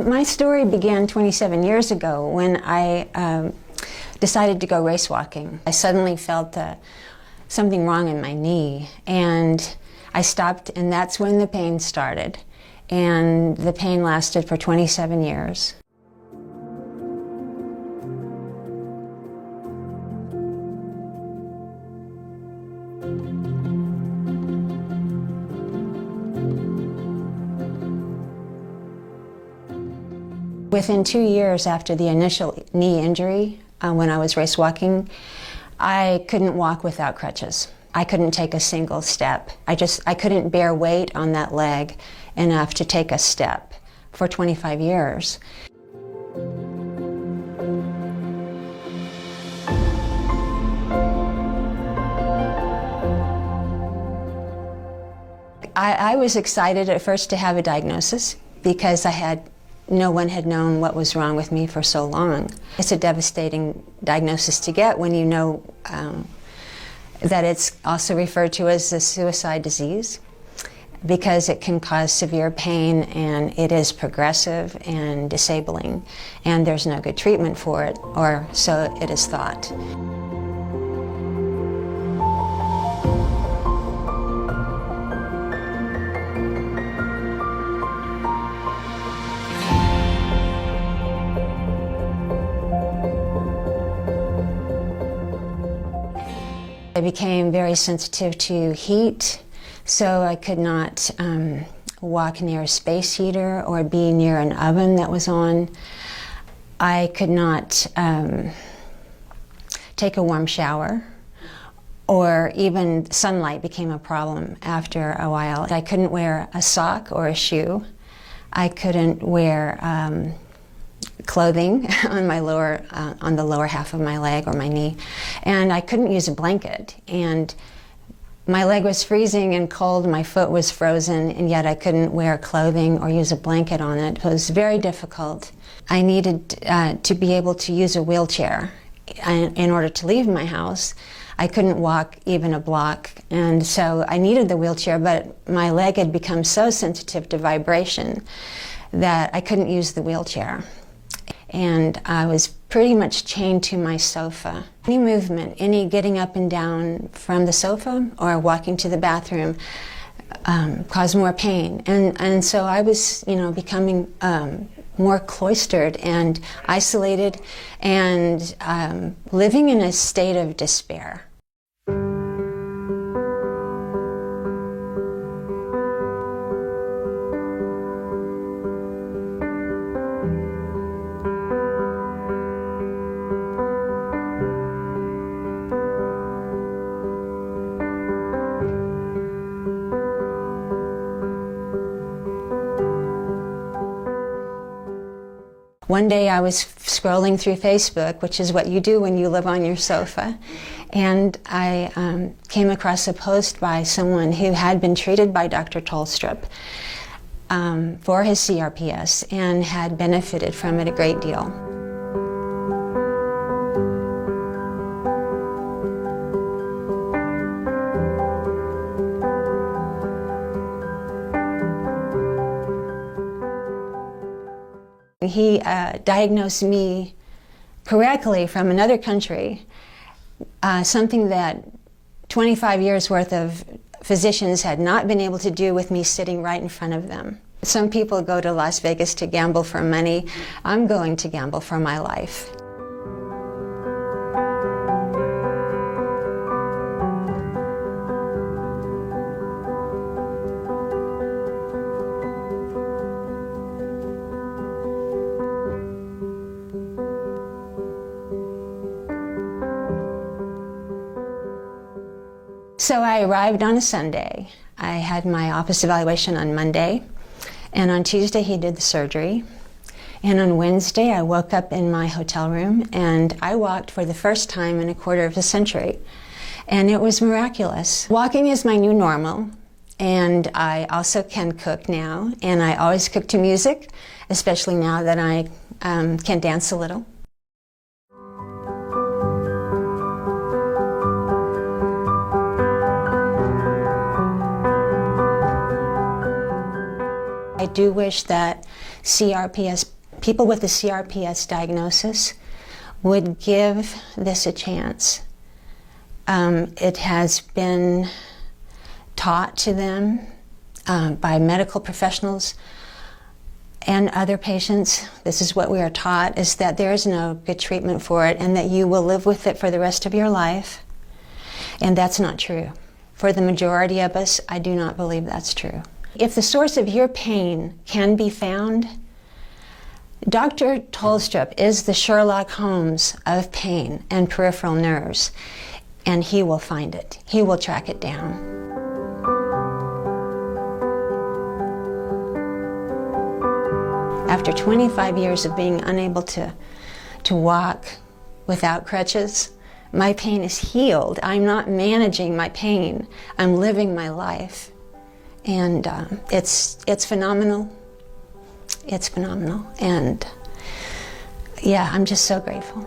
My story began 27 years ago when I decided to go race walking. I suddenly felt something wrong in my knee, and I stopped, and that's when the pain started. And the pain lasted for 27 years. Within 2 years after the initial knee injury, when I was race walking, I couldn't walk without crutches. I couldn't take a single step. I couldn't bear weight on that leg enough to take a step for 25 years. I was excited at first to have a diagnosis because no one had known what was wrong with me for so long. It's a devastating diagnosis to get when you know that it's also referred to as a suicide disease, because it can cause severe pain and it is progressive and disabling, and there's no good treatment for it, or so it is thought. I became very sensitive to heat, so I could not walk near a space heater or be near an oven that was on. I could not take a warm shower, or even sunlight became a problem after a while. I couldn't wear a sock or a shoe. I couldn't wear clothing on on the lower half of my leg or my knee, and I couldn't use a blanket. And my leg was freezing and cold, my foot was frozen, and yet I couldn't wear clothing or use a blanket on it. It was very difficult. I needed to be able to use a wheelchair in order to leave my house. I couldn't walk even a block, and so I needed the wheelchair, but my leg had become so sensitive to vibration that I couldn't use the wheelchair. And I was pretty much chained to my sofa. Any movement, any getting up and down from the sofa or walking to the bathroom caused more pain. And so I was, becoming more cloistered and isolated and living in a state of despair. One day I was scrolling through Facebook, which is what you do when you live on your sofa, and I came across a post by someone who had been treated by Dr. Tolstrup for his CRPS and had benefited from it a great deal. He diagnosed me correctly from another country, something that 25 years worth of physicians had not been able to do with me sitting right in front of them. Some people go to Las Vegas to gamble for money. I'm going to gamble for my life. So I arrived on a Sunday. I had my office evaluation on Monday, and on Tuesday he did the surgery. And on Wednesday I woke up in my hotel room and I walked for the first time in a quarter of a century. And it was miraculous. Walking is my new normal, and I also can cook now, and I always cook to music, especially now that I can dance a little. I do wish that CRPS people with the CRPS diagnosis would give this a chance. It has been taught to them by medical professionals and other patients. This is what we are taught, is that there is no good treatment for it and that you will live with it for the rest of your life. And that's not true. For the majority of us, I do not believe that's true. If the source of your pain can be found, Dr. Tolstrup is the Sherlock Holmes of pain and peripheral nerves, and he will find it. He will track it down. After 25 years of being unable to walk without crutches, my pain is healed. I'm not managing my pain. I'm living my life. And it's phenomenal. It's phenomenal. And yeah, I'm just so grateful.